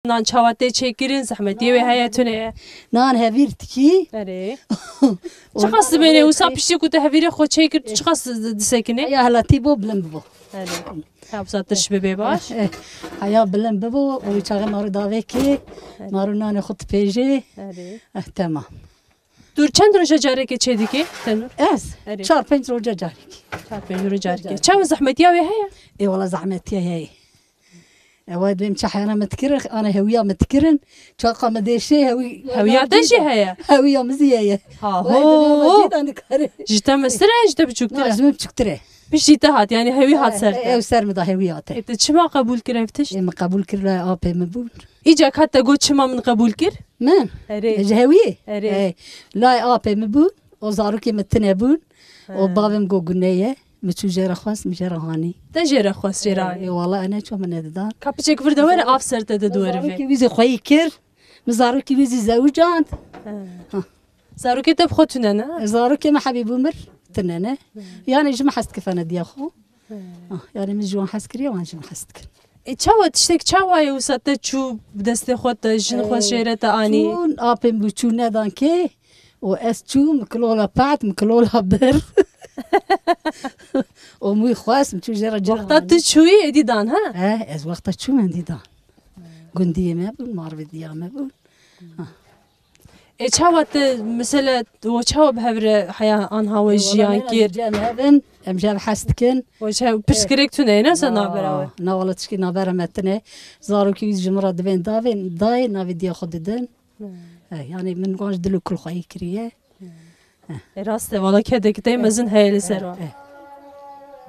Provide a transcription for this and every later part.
نان چاوته چکیرین زحمتی و حیاتونه. نان هفیرتکی. آره. چقدر بینه وسا پیشی کوته هفیر خود چکیر چقدر دسکنه؟ یا هلاتی بو بلند بو. آره. حبساتش ببی باش. هیا بلند بو و چاقه مارو داوی کی مارو نان خود پیجی. آره. تمام. دور چند روز جاری که چه دیگه؟ تنور. اس. 4-5 روز جاری. 4-5 روز جاری که. چه زحمتی و هیا؟ ای والله زحمتی هی. اواد بیم چحنا متكرر انا هويه متكرن شاقه مديشي هويه دشي هيا هويه مزيه هو جيت مسترا جيت بتشكتره لازم بتشكتره مش جيت هات يعني هويه هات سر اي سر مضى هويات انت شما قبول كرفتش ما قبول كر لا ابي مبون اجاك حتى قلت شما من قبول كر من اري هويه اري لا ابي مبون وزاروكي متنبون وبابم قوقنيه متوجر خاص مجرى هاني تجرى خاص جراي والله انا شو من الدار كابتشك فرد وين افسر تدور في ويزي خويكر مزاروكي ويزي زوجان زاروكي تبخو تنانا زاروكي ما حبيب عمر تنانا يعني جمع حست كيف انا دي اخو يعني من جوان حسكري وان جمع حسكر تشاو تشتك تشاو يوسات تشو بدست خود جن خو شيرت اني شون ابم بوچونه دانكي و اس چو مكلولا بعد مكلولا بر ومي خواس مشو جرى وقتها تشوي ادي دان ها از وقتها تشو من دي دان قنديه ما بون مارف ديا ما بون اتشاوت مثلا وتشاو بهبر حياه انها وجيان كير جامعن ام جاب حستكن وتشاو بسكريك تنينا سنا براوي نا والله تشكي نابر متنه زارو كي جمره دبن دافين داي نافي ديا خددن يعني من واش دلو كل خاي كريه راسته والله كده كده مزن هاي سر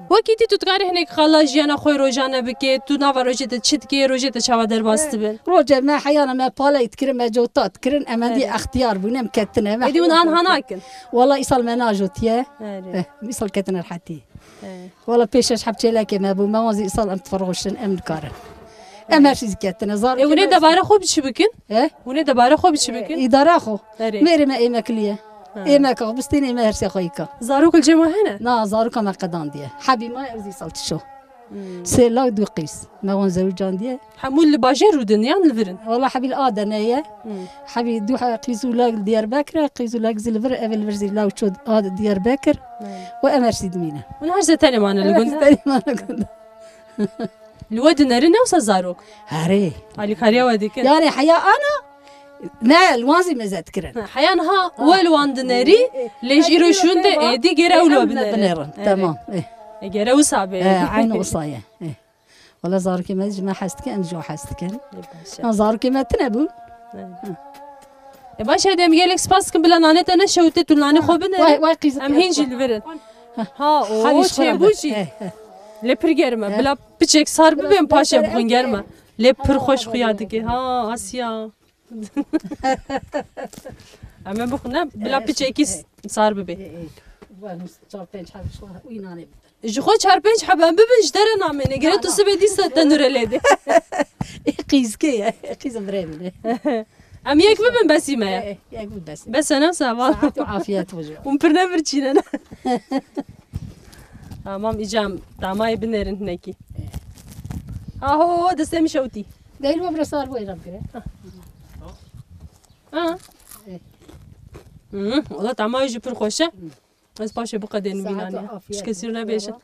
وقتی تو تگاری هنگ خاله جیانا خوی روزانه بکی تو نوا روزیت چیت کی روزیت چهوا در باست بین روزه ما حیانا ما بالا يتكرم ما جوتات كرن اما دي اختيار بنا مكتنا ما ادي من ان هناكن والله يصل مناجوت يا يصل كتنا الحتي والله بيش حبتي لك ما ابو ما وزي يصل ام تفرغشن ام كار اما شي كتنا زار وني دباره خوب شي بكن وني دباره خوب شي بكن اداره خو ميري ما ايما كليه ايما كغبستيني ما هرسي خويكا زاروك الجمع هنا نا زاروك ما قدان دي حبي ما ارزي صلت شو سي لا دو قيس ما وان زوجان دي حمول باجر ودنيا الفرن والله حبي الادنيه حبي دو قيسو لا ديار بكر قيسو لا زلفر افل فرزي لا وشود اد ديار بكر وامرسي دمينا ونهرزه تاني معنا اللي قلنا الواد نارنا وصا زاروك هاري علي كاريا وديك يعني حياه انا ما الوانزي ما زاد كرن حيانها والوان دناري ليش يروشون ده دي جرا ولو بنيرن تمام جرا وصابي عين وصايه والله زاركي ما ما حستك ان جو حستك زاركي ما تنبو باش هذا ميلك سباس كم بلا نانت انا شوتت ولاني خو بنر ام هينجي الفرن ها او شي بوشي لپر گرمه بلا بچک سار ببین پاشه بخون گرمه لپر خوش خویاده که ها آسیا اما بخونه بلا بچکی سار ببین جو 4-5 حبه ببین جدر نامینه گره تو سبه دیسته تنوره لیده قیز که قیز برمونه ام یک ببین بسی ما بس انا سوال عافیت وجه اون پر نبرچینه نه Tamam icam damayı binerin neki. Aho da sen mi şauti? Değil mi burası bu icam kire? Ha. Ola damayı jipur koşa. Az paşa bu kadar binane. Şkesir ne beşet.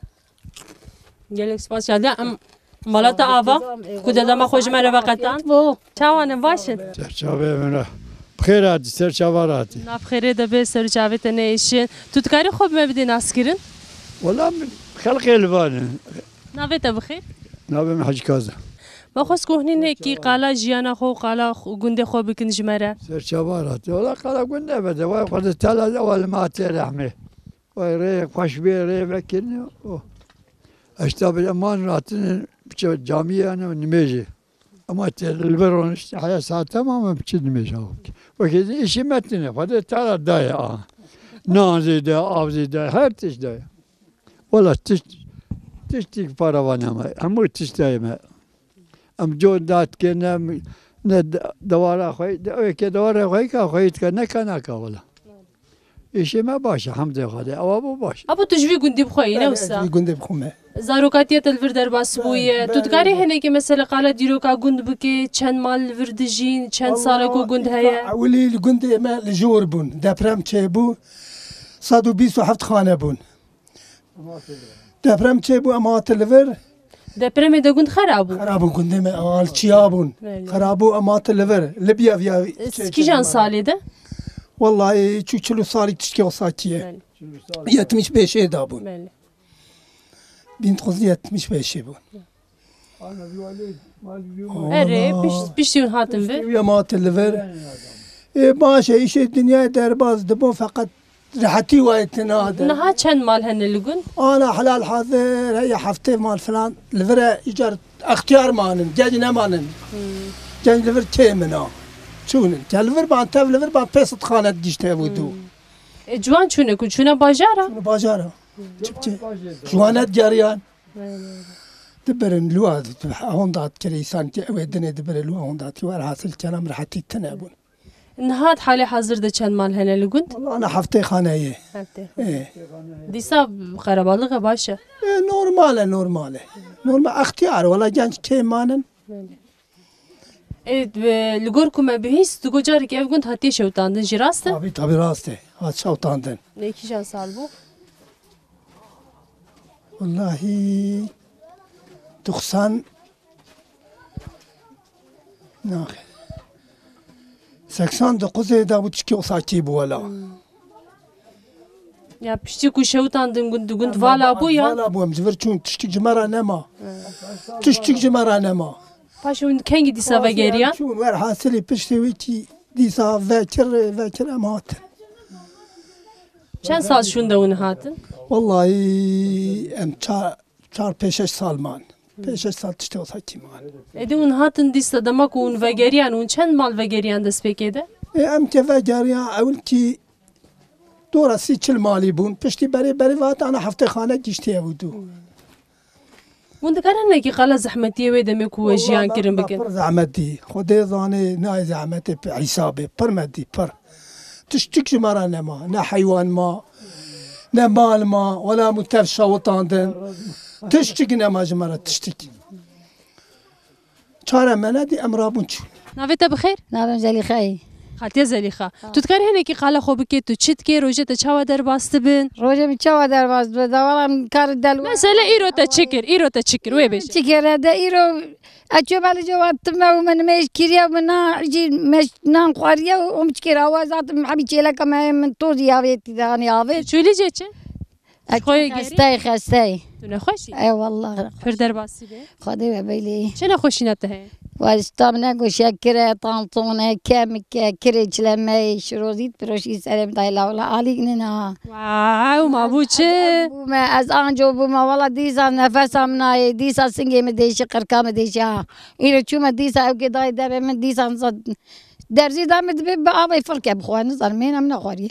Gelek spasial da am malata ava. Kudada ma hoş merhaba katan. Çavanın başın. Çave mena. بخير هادي سر شواراتي. نافخير ده به سر جاوت نيشن. تذكري خوب ما بدي ناسكرين؟ والله خلقي البان. نافت بخير؟ نافي من حج كازا. ما خص كهنين هيك قالا جيانا خو قالا جندي خو بكن جمرة. سر شواراتي والله قالا قلنا بده وقد تلا أول ما ترحمه. ويريك فش بيري بكني. أشتاب الأمان راتين بتشوف جامية أنا من نميجي. أما البرون حياة ساعة تماما بتشد ميشاوك وكذا إشي متنا فده ترى دايا نازي دا أوزي دا هر تش دايا ولا تشتيك باراوانا ما همو تشتاي ما أم جون دات كنا ند دوارا خوي كدوارا خوي كا خوي كنا كنا كا ولا İşi me başı hamd khade ama bu baş. Abo tu jvi gundi bxoyi ne usta. گنده بخومه Zarokatiye telvir derbas buye. Tutkarî hene ki mesela qala dîroka gund bike çend mal vir dijîn çend sala ku gund heye. اولی گنده ما لجور بون دپرم چه بو 127 خانه بون دپرم چه بو اما تلور Depremê de gund xerabû. خرابو گنده ما آلچیا بون خرابو اما تلور لبیا ویا Kijan salê de? والله چو چلو سالی تشکی وساکیه 75 دا بون 1975 بون Ere piştiyun hatin ve. ویا ما تلور باشه ایش دنیا درباز دبون فقط راحتي وقتنا هذا Naha çend mal hene li gund? انا حلال حاضر هي حفتي مال فلان الفرا ايجار اختيار مانن جاج نمانن جاج الفر تيمنا شونن جاج الفر بان تاف الفر بان بيست خانه ديشته بودو Civan çune ku çune bajara. بازارا شفتي جوانات جاريان دبرن لواد هون دات كريسان ودني دبر لو هون دات ور حاصل كلام راحتي تنابون Nihat hali hazırda çend mal hene li gund? والله انا حفتي خانه هي ايه Dîsa xerabalığa başa. نورماله نورماله نورمال اختيار ولا جانج كيمانن Evet li gor ku me bihîst tu gocarek ev gund hatiye şewtandin jî rast e? Tabii tabii rastı. Ha çavtandın. Ne kijan sal bu? Vallahi 90 ناخ 89 da bu çıkıyor saki bu valla. Ya pişti ku şewtandin gund vala bu ya. Valla bu amcıver çun tiştik cimara nema. Tiştik cimara nema. Paşa kengi dîsa ve geriyan? Çun ver hasili pişti viti disa vekir emat. Çend sal şunda un hatin? Vallahi em çar peşeş salman. Peşeş sal tişti o saki man. Edi un hatin dîsa demek un ve geriyan un çend mal ve geriyan dest pekede? ام كفا جاريا اول كي دورة سيتش المالي بون بشتي بري وات انا حفتي خانه جشتي ودو Bun dikaran ne ki qala zahmetiye ve demek ku jiyan kirin bikin. پر زعمتي خدي زاني ناي زعمتي حسابي پر مدي پر تشتك جمرا نما نا حيوان ما نا مال ما ولا متفشى وطاندن تشتك نما جمرا تشتك çare menedi emrabun çu. Navete bixêr? نابم زليخاي Xatiye Zelixa. Tu dikar hene ki qala xwe bike tu çit ke roje te çawa derbas dibin. روجا بتشوا درباز بدوام كار دلو Mesela îro te çikir wê bêje. تشكر هذا إيرو أشوف على جوات ما ومن مش كريا منا جي مش نان قاريا وم تشكر أوازات محبي تشيلا كما من طول يافيت ثاني يافيت Çölece çe? Xoya geri. خستاي Tu ne xoşi? أي والله Pir derbas be. خدي وبيلي Çe ne xoşine te heye? واستامنا وشكرا طنطونا كم كريج لما شروزيت بروشي سلام دايلا ولا علينا Wow, ma bu çe? ما از آنجو بوما والله ديسا نفسها مناي ديسا سنجي مديشي قركا مديشي إيرو شو ما ديسا أو كده دابا من ديسا نصد درزي دامت بابا فرق بخوان نظر مين من غوري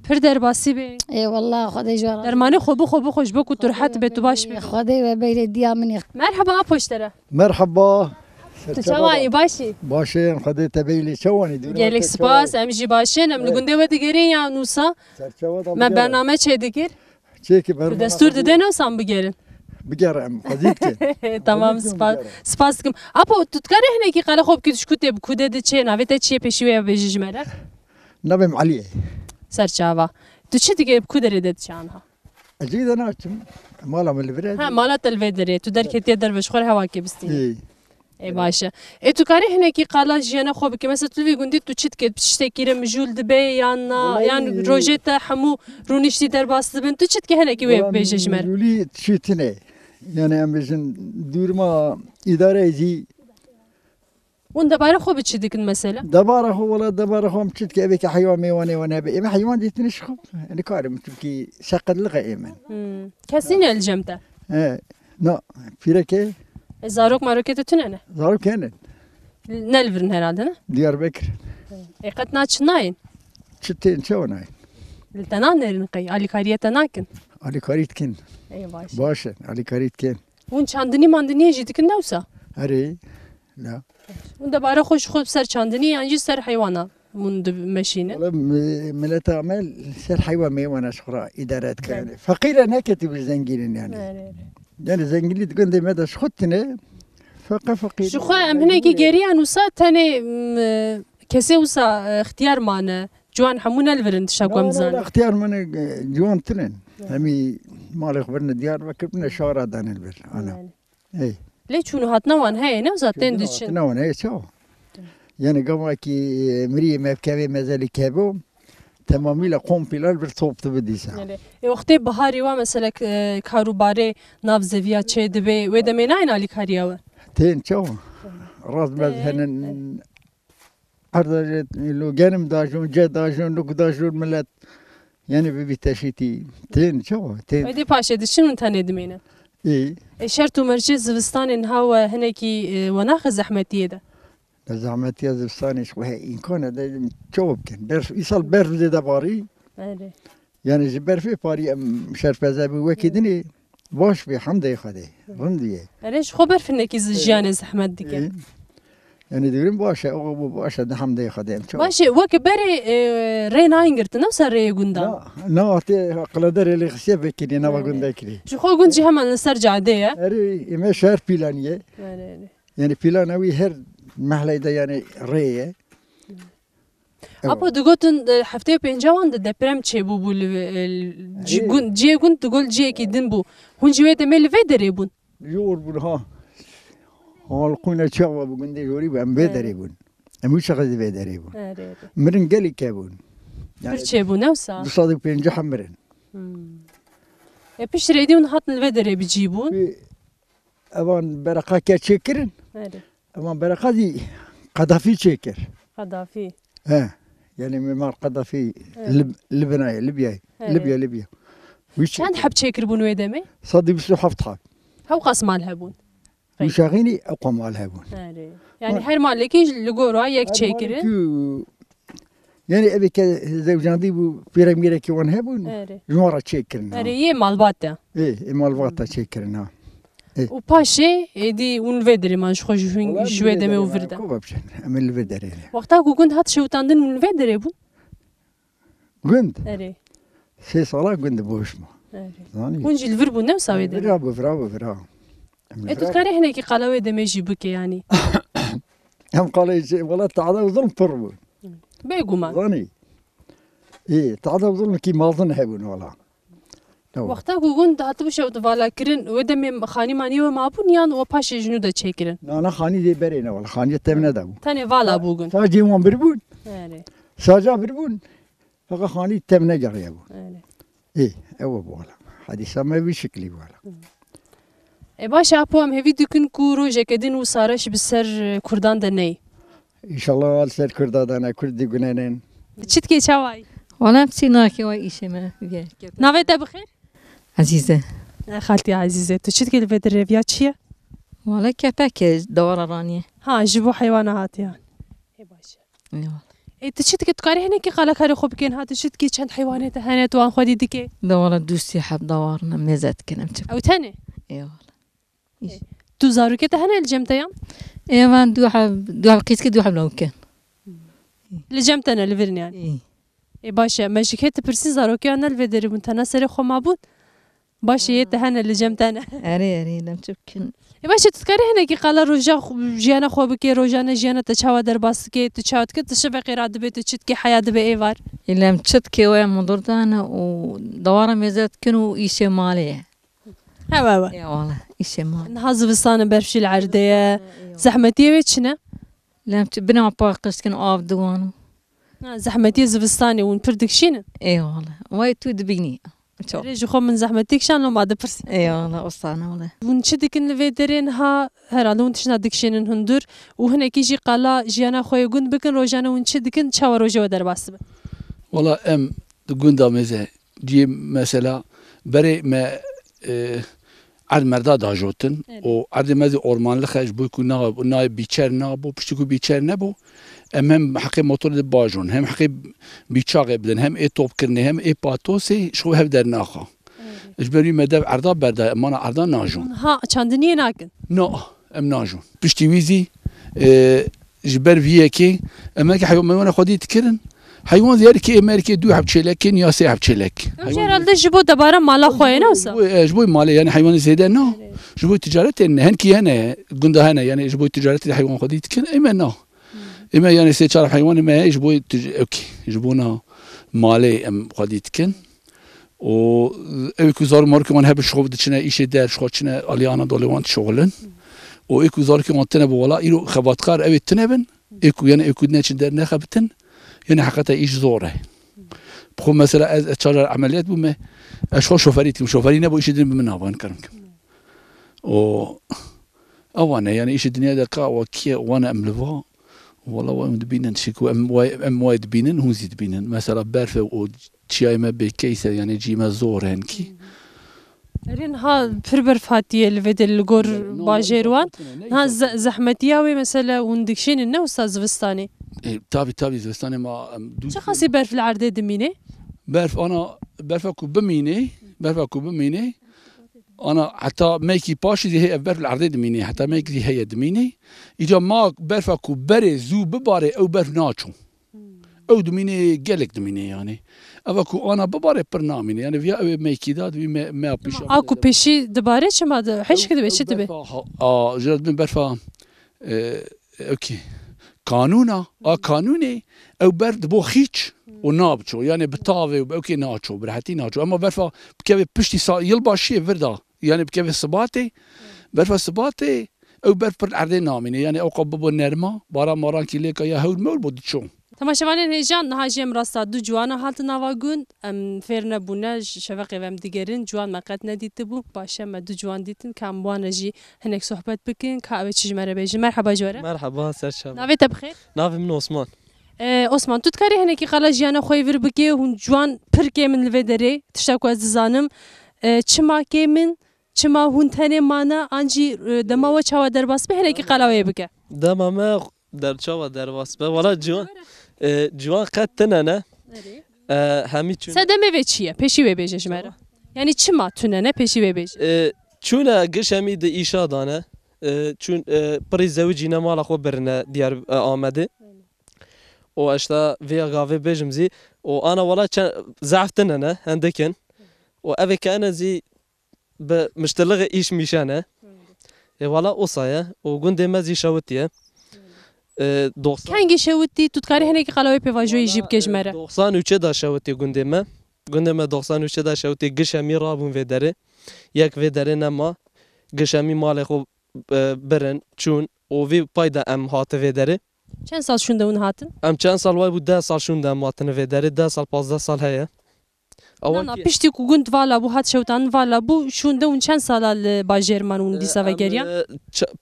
Pir derbasî be. اي والله خدي جوار Dermanê xwe xoş be ku tu rahat be tu baş be. خدي وبيلي ديا مني Merhaba apoştere. Merhaba. Tu çawayî başî? Başın khade tebeyli çavani. Gelek spas em jî başin em li gundê we digerîn ya nûsa. Me bername çê dikir. Çeki Tu destur dide newsan bigerin. Bigerim. Fazit ki. Tamam spas dikim. Apo tu dikarî hinekî qala xwe bikî tişkû tê bi ku de diçe navê te çiyê pêşî wê ya bêjî ji me re? Nabim Ali. Serçava. Tu çi dike bi ku derê de diçe anha? Acıyı da açım. Malam elbire. Ha mala telvê derê tu derketiye derveş xwe hewa kê bistî. İyi. Ey başa. Tu karî hinekî qala jiyana xwe bikî mesela tu vê gundî tu çi dike tiştekî re mijûl dibe yan na yan rojê te hemû rûniştî derbas dibin tu çi dike hinekî wê bêje ji me re? Yuli çitine. Yani em bizim durma idare ezi. Hûn debare xwe bi çi dikin mesela? دباره ولا دباره هم تشتك أبيك حيوان ميواني وأنا أبي إما حيوان دي تنشخب أنا كارم تبكي شقد لغة إيمن Kesin elcem te. نا فيركي Zarok marokete tünene. ظهروا كانت Nelvirin herhalde ne? ديار بكر Qet naçinayın. تشتين شونا Ltenan nerin qey. Ali kariyete nakin. علي كاريت كين Ey baş. باشا علي كاريت كين Hûn çandinî mandinî jî dikin newsa. هري لا Hûn debare xwe ji xwe ser çandinî yan jî ser heywana من ماشيين ملت أعمال سر حيوان ميوانا شخرا إدارات كان فقيرة نكتب الزنجيلين يعني زنجيلي تقول دي ماذا شخطنا فقير شو خا أم هناك جريان وصا تاني كسي وصا اختيار معنا جوان حمونا الفرن تشاكو مزان اختيار من جوان تلين همي مالي خبرنا ديار وكبنا شارع دان البر أنا إيه ليه شنو هاتنوان هاي نوزا تندش هاتنوان هاي شو يعني قبل كي مري ما بكابي مازال كابو تمامي لقوم بلال برصوب تبديسا يعني وقتی بهاری و مثلا کاروباری ناف زویا چه دبی و دمی نه علی کاریاوه تين شو راس مذهن عرض لو جانم داجون جا داجون لو داجون ملت يعني ببيتاشيتي تين شو تين ودي باشه دشون تاني دمينه ايه شرط مرجز زوستان هوا هناكي وناخ زحمتيه ده زعمت يا زبستاني شو هي إن كان هذا شوب كان برف يصل برف زي باري يعني جبر في باري شرف زابي وكيدني باش في حمد خدي رنديه ليش خبر في انك زجان زحمت ديك يعني دورين باش او باش حمد خدي ماشي وكبري رينا انجرت نفس الري غوندا لا قلدر اللي خسيف كني انا غوندا كري شو خو غونجي هم نسترجع ديه اري ما شهر بلانيه يعني بلانوي هر محله ده يعني ريه أبو دقوتن حفتي بينجوان ده برام تشيبو بول جي كنت تقول جي كيدن بو هون جويته مل فيدريبون يور بون ها هالقونا تشوا بقول يوري بام فيدريبون مش شغل فيدريبون مرن قالي كابون يعني تشيبو نوسا بصادق بينجح مرن بيش ريديون حط الفيدري بيجيبون أبان برقة كتشكرن أبان برقة دي قذافي تشكر قذافي يعني ممار قذافي لبنان ليبيا شان حب تشكر بون ويدمي صدي بسو حفتها هو قاس مالها بون وشاغيني أقوى مالها بون يعني هر مالكي لقورا يك تشكرن يعني أبي كزوجان دي بيراميرا كي وانها بون جوارا تشكرن أري مالباتا إيه مالباتا تشكرن وباشي دي ونفيدري ما نشخو شوي دمي وفردا كوبابشن من الفيدري وقتها كنت هات شو تاندن من الفيدري بون قند أري سي صلاة قند بوشما أري ونجي الفربو نفسه ويدري برافو تذكري هنا كي قالوا دمي يجيبك يعني هم قالوا والله تعالى وظلم فربو بيقو ما ظني إيه تعالى وظلم كي ما ظن هبون والله وقتا كنت هاتبوش وتفالا كرن ودم خاني ماني وما بنيان وباش جنود تشكرن أنا خاني دي برينا ولا خاني تمنا دابو تاني فالا بوغن ساجي وان بربون يعني ساجا بربون فقا خاني تمنا جريبو إيه أو بولا حديث ما بشكلي بولا باش أبو هم هفي دكن كورو جكدين وصارش بسر كردان دني إن شاء الله سر كردان أنا كردي جنانين تشت كي شواي ولا بسيناكي وإيش ما نافيتا بخير عزيزة خالتي عزيزة تشت كي الفيدر فياتشيا ولا كباكي دورة رانية ها جيبوا حيوانات يعني إيه باشا إيه تشت كي تقاري هنا كي قالك هاري خوبكين هات تشت كي كان حيوانات هانت وان خدي ديكي دورة دوسي حب دورنا منزات كنا متشب أو تاني إيه والله تو زارو كي تهنا الجمتيام إيه وان دو حب قيس كي دو حب لو كان الجمتنا الفيرن يعني إيه باشا ماشي كي تبرسي زارو كي أنا الفيدر بنتنا سري خو معبود باشا يتهنا الجمتنا أري لم تبكن باشا تذكري هنا كي قال رجع جيانا خو بكي روجانا جيانا تشاوا درباس كي تشاوت كي تشبع قراد بيت تشت كي حياة دبي ايفار إلا متشت كي ويا مضردانا ودوارة ميزات كانوا إيشي مالية هوا يا والله إيشي مالية نهاز بسانة برفشي العردية زحمتي ويتشنا لا بنا باقش كانوا آف دوانو زحمتي زبستاني ونبردك شينا اي والله واي تو دبيني ريجو خو من زحمتك شان لو ما دبرسي اي والله وصانا والله ونشدك الفيدرين ها هرالو ونتشنا دكشين هندور وهنا كيجي قالا جيانا خويا قند بكن روجانا ونشدكن تشاو روجا ودرباس والله ام تقول مزه جي مثلا بري ما عرض مردا داجوتن و عرض مزه اورمان لخش بو كنا نای بیچر نابو پشتکو بیچر نبو هم حقی موتور باجون هم حقی بیچاقه بدن هم ای توپ کرنه هم ای پاتوسی شو هف در ناخا اجبری مدب عرضا برده اما عرضا ناجون ها چندنیه ناکن نه ام ناجون پشتی ویزی جبر فيكي أما كي حيوان ما خدي تكرن حيوان ذلك أمريكا دو حب تشيلك يا سي حب تشيلك جرال ده جبو دبارة مالا خوينا وسا جبوي مالي يعني حيوان زيادة نو جبوي تجارة إن هنكي هنا قندا هنا يعني جبوي تجارة الحيوان خدي تكرن إما نو إما يعني سيتشار حيوان ما جبوي أوكي جبونا مالي أم خدي تكرن و ايكو زار مارك من هب شغل دچنا ایش در شخوچنا الیانا دولوان شغلن و ايكو زار که منتنه بولا ایرو خباتکار اوی تنبن ايكو يعني ايكو نچ در نخبتن يعني حقیقتا ایش زوره بخو مثلا از چهار عملیات بوم اشخاص شوفری نبو ایش دین بمن آبان کرم و اوانه يعني ایش دنیا دقا و کی وانا املوا والله وام دبینن شکو ام واید بینن هون زید بینن مثلا برفه و چیای ما بکیسه يعني جیما زور هنکی رين ها فربر فاتيه الفيد الجور باجيروان ها زحمتياوي مثلا وندكشين انه استاذ زفستاني تابي زفستاني ما شو خاصي برف العرض دميني برف انا برف اكو بميني انا حتى مايكي باشي دي هي برف العرض دميني حتى مايكي دي هي دميني اجا ما برف اكو بري زو بباري او برف ناتشو او دميني جالك دميني يعني أباكو أنا ببارة برنامج يعني فيها ميكيدات في ما بيش أكو بيشي دبارة شو ما حش كده بيش تبي جرد من برفا أوكي قانونا قانوني أو برد بو خيش ونابشو يعني بتاوي وبأوكي ناتشو برحتي ناتشو أما برفا بكيف بيشتي يلبا شيء فردا يعني بكيف الصباتي برفا الصباتي أو برد بالعردين ناميني يعني أو قبضوا النرمة بارا مران كيليكا يا هول مول بدشون تماشاوانên hêjan niha jê em rasta du ciwana hatin ava gund em fêr nebûne şeveqê em digerin ciwan me qet nedîtibû baş e me du ciwan dîtin ka em wan jî hinek sohbet bikin ka ew çi ji me re bêjin merheba ji were merheba serçam navê te bixêr navê min Osman Osman tu dikarî hinekî qala jiyana xwe vir bikê hûn ciwan pir kê min li vê derê tişta ku ez dizanim çima kê min çima hûn tenê mane an jî dema we çawa derbas be hinekî qala wê bike dema me derçawa derbas be wala ciwan qet tinene hemî çûne sedemê vê çi ye pêşî wê bêje ji me re yani çima tunene pêşî wê bêje çûne giş hemî di îşa dane çûn pirî zewicîne mala xwe birine diyar Amedê û eşta vêya gavê bêjim zî û ana wala zaf tinene hendekin û ev ê kene zî bi miştilixê îş mişane wala osa ye û gundê me zî şewitiye Kengî şewitî tu dikarî hinekî qala wê pêvajoyê jî bike ji me re 93 da şewitî gundê me 93 da şewitî giş hemî rabûn vê derê yek vê derê nema giş hemî malê xwe birin çûn û vê payda em hate vê derê çend sal şûnde hûn hatin em çend sal way bû 10 sal şûnde em hatine vê derê 10 sal 15 sal heye piştî ku gund vala bû hat şewtan vala bû şûnde hûn çend sala li bajêrman hûn dîsa vegeriyan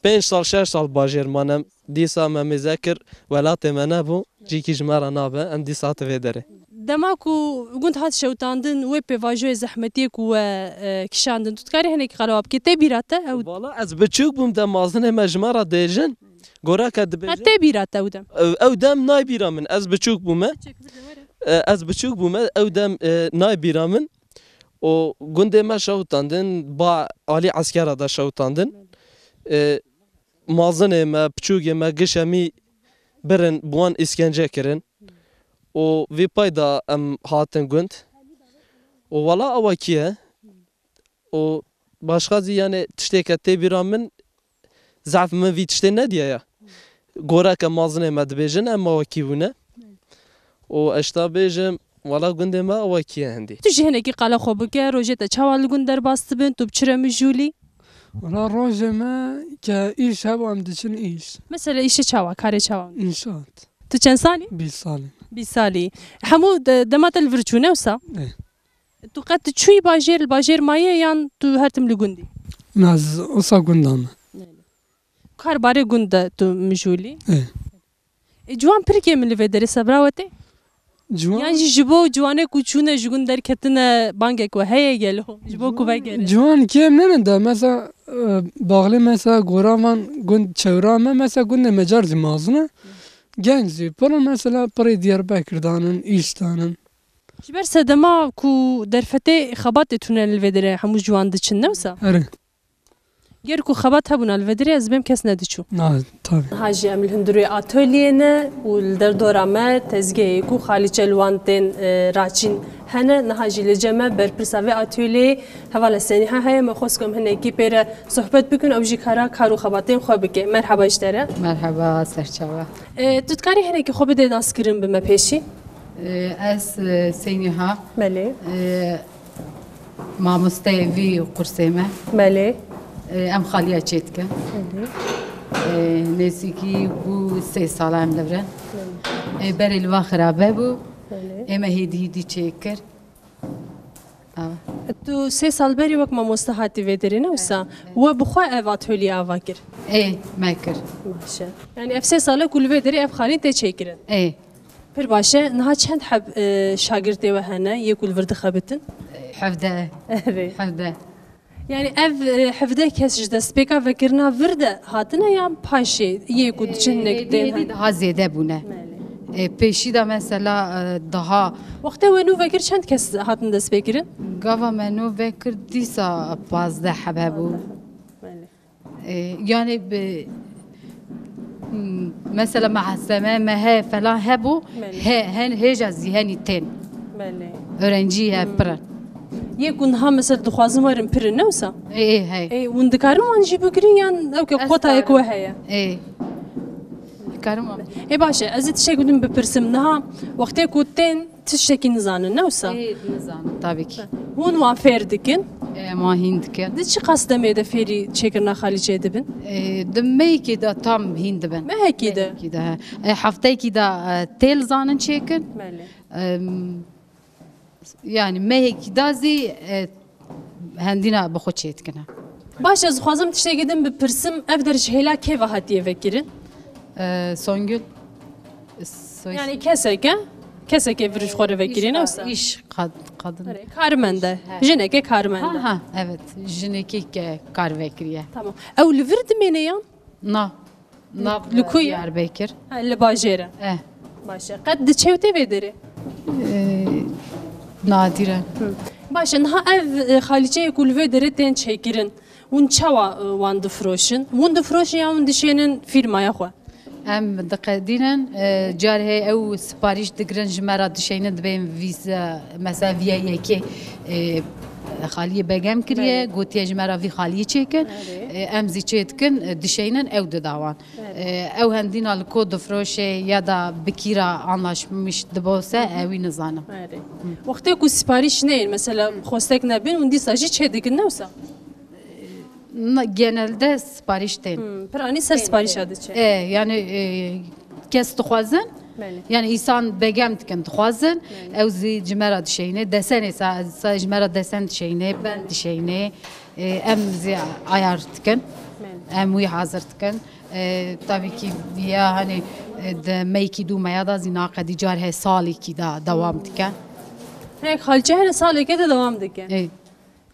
5 sal 6 sal bajêrman em dîsa me mêzekir welatê me nebû cîkî ji me re nabe em dîsa hate vê derê dema ku gund hat şewtandin wê pêvajoyê zehmetiyê ku we kişandin tu dikarî hinekî qala bike tê bîra te ew wala ez biçûk bûm de mazinê me ji me re dêjin goraka dibêjin tê bîra te ew dem ew dem naybîra min ez biçûk bûme ez biçûk bûme ew dem naybîra min û gundê me şewtandin ba alî eskera da şewtandin mazinê me piçûkê me giş hemî birin bi wan îskence kirin û vê payda em hatin gund û wala ew kî ye û başqa zî yani tiştêke tê bîra min zaf min vî tiştê nediye ya goraka mazinê me dibêjin em ew kî bûne û eşta bêjim wala gundê me ew kî ye hindî tu jî hinekî qala xwe bike rojê te çawa li gund derbas dibin tu biçire mijûlî Valla rojê me ke îş hev em diçin îş mesela îşê çawa karê çawa înşat tu çend salî 20 salî 20 salî hemû dema te li vir çûne wisa tu qet tu çûyî bajêr li bajêr maye yan tu her tim li gundî ez osa gunda me kar barê gund de tu mijûlî ciwan pir kê min li vê derê sebra we tê yan jî ji bo ciwanê ku çûne ji gund derketine bangek we heye gelo ji bo ku vegere ciwan kêm nenin de mesela baxlê mesela gora van gund çewra me mesela gundê me car zî mazine genç zî pira mesela pirê Diyarbekir danin îş danin ji ber sedema ku derfetê xebatê tune li vê derê hemû ciwan diçin ne wisa erê گرکو خبات هبون الودری از بیم کس ندیچو نه tabii هاجی ام الهندروی آتولیه و در دورامه تزگی کو خالی چلوان تن راچین هنه نهاجی لجمع بر پرساوی آتولیه حواله سنی های مخصوصم هنه کی پر صحبت بکن او جی کارو خباتین خوب بکه مرحبا اشتره مرحبا سرچاوه تذکری هنه کی خوب ده ناس کریم به مپیشی از سینی ها بله مامۆستایەوی و قورسێمە بله ئەم خالیە چێتکە نێزیکی بوو 3 ساڵە ئەم لەبرە بەرێ لەوا خراپە بوو ئێمە هێدی چێ کرد تو 3 سال بری وقت مامۆستا هاتی وێدرێنە وسا و بخوا ئەڤ ئاتۆلی ئاوا کرد مەکرد باشە یعنی ئەف 3 ساڵە کول وێدەری ئەف خالی تێ چێکردن پر باشە نها چەند حەب شاگردێوە هەنە یەک ول وردە خەبتن حەفدە يعني اف حفظه كسج دست بيكا فكرنا ورده هاتنا يا باشي يكو دچنك دين ها زياده بونه پیشی دا مثلا daha وقتا ونو فكر چند کس هاتن دست بكرن گاوا منو فكر دیسا 15 حبابو يعني مثلا مع السماء ما هي فلان هبو هن هيجا زيهني تين öğrenciye pırın يكون ها مثلا دخوازم ورم برن نوسا هاي وندكارم وانجي بكري يعني اوكي قطع يكو هيا كارم باشا ازيد شيء قدم ببرسم نها وقت يكوتين تشتكي نزان نوسا نزان طبعا هون وافير دكن ما هندكن دي شي قصده ميدا فيري تشكرنا خالي جيدبن دمي كده تام هندبن ما هيك كده كده حفتي كده تيل زانن تشكن يعني ما هيك دازي هندينا بخود شيت كنا باش از خوازم تشتي قدم ببرسم افدرش هلا كيف هاتيه فكرين سونجل يعني كسك فرش خور فكرين اوسا iş kadın كارمنده جنكه كارمنده ha evet jinekik kar vekriye tamam او لفرد منيان na لكويا Diyarbakır اللي باجيره باشا قد تشوتي بدري nadiren باشا نها اف خاليجه يقول فيدري تن تشكرن ون تشوا وان دفروشن ون دفروشن يا ون دشينن فيرما يا خو ام دقدينن جار هي او سپاريش دگرن جمرا دشينن دبين فيزا مثلا فيا يكي خالیه بگم کریه گویی جمعه وی خالیه چیکن امزی چیکن دشینن او دداوان او هندینا لکود فروشه یا دا بکیرا anlaşmış دبوسه اوی نزانم وقتی کو سپاریش نه مثلا خوستک نبین وندی ساجی چه دیگه نوسا genelde sipariş değil. Perani ser sipariş adı çe. Yani kes tuxazın. Yani insan begem diken tuxazın. Evzi cimera dişeyne desene sa cimera desen dişeyne ben dişeyne emzi ayar diken. Emwi hazır diken. Tabii ki ya hani de meyki du meyada zina qadi car he sali ki da devam diken. Hey halce sali ki de devam diken.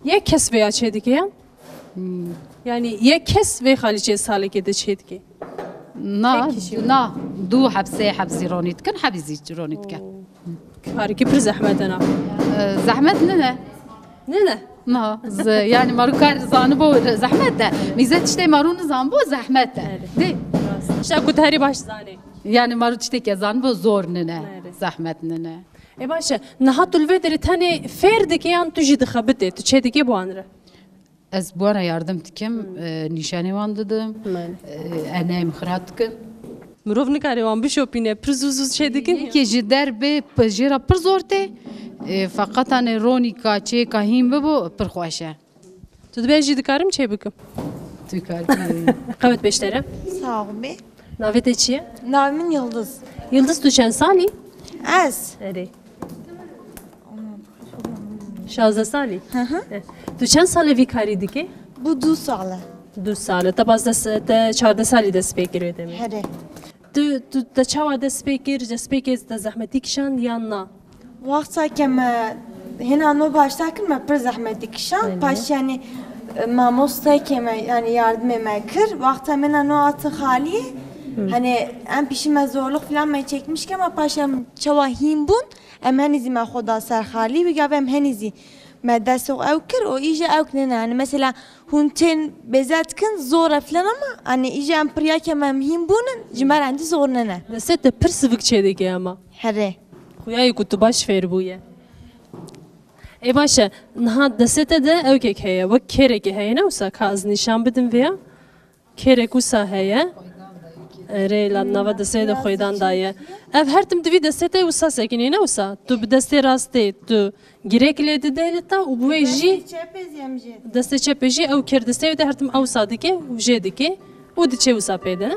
Ye kes veya çe diken. Yani ye kes ve خاليجي سالي كده شيء كي نا دو حبسي حبزي رونيت كان حبزي رونيت كان هاركي بر زحمت انا زحمت ننا يعني ماروكار زانبو زحمت ده ميزات تشتي مارون زانبو زحمت ده دي شاكو تهري باش زاني يعني مارو تشتي كزانبو زور ننا زحمت ننا باشا نهاتو الفيدر تاني فيردك يعني تجي دخبتي تشيدكي بوانره از بوانا yardım dikim nişanı vandadım annem xratkin مرۆڤ نکاری وان بشۆپینێ پر زوو زوو چێ دکن یەکێ ji derبێ pijêra pir zor tê feqet anê ronîka çêka hîn bibû pir xweş e Tu dibêjî dikarim çê bikim Tu karî qewet pêştere Sağ ol be. Navê te çi ye Navê min Yıldız. Yıldız tu çend salî Ez. Erê 16 salî Tu çend salê vî karî dikî Bu 2 sale. 2 sale te 14 salî dest pê kiriye demê Here. Tu te çawa dest pê kir dest pêkê te zehmetî kişand yan na Wexta me hena no baştakir me pir zehmetî kişan. Paş yani mamostayke me yani yardımê me kir. Wexta me no atı xalî. Hani em pişî me zorluk falan me çekmişken ama paş em çawa hîn bûn. Em henîzî me xwe da ser xalî bigave em henîzî ما دستو أو كر أو إيجا أو كننا يعني مثلا هونتين بزات كن زورة فلان أما يعني إيجا أم بريا كمان مهم بونن جمال عندي زورنا دست برسفك شيء دقيقة أما هره خويا كنت باش فير بويا إيه باشا نهاد دست ده أو كيك هي وكيرك هي نوسا كاز نشان بدن فيها كيرك وسا هي ريلا نوا دسته خویدان دایه. اف هر تم دوی دسته وسا سکنی نه وسا. تو بدسته راسته تو گیرک لیده دهلتا و بویجی دسته چپجی او کردسته و ده هر تم او صادقه و جدیکه و دچه وسا پیدا نه.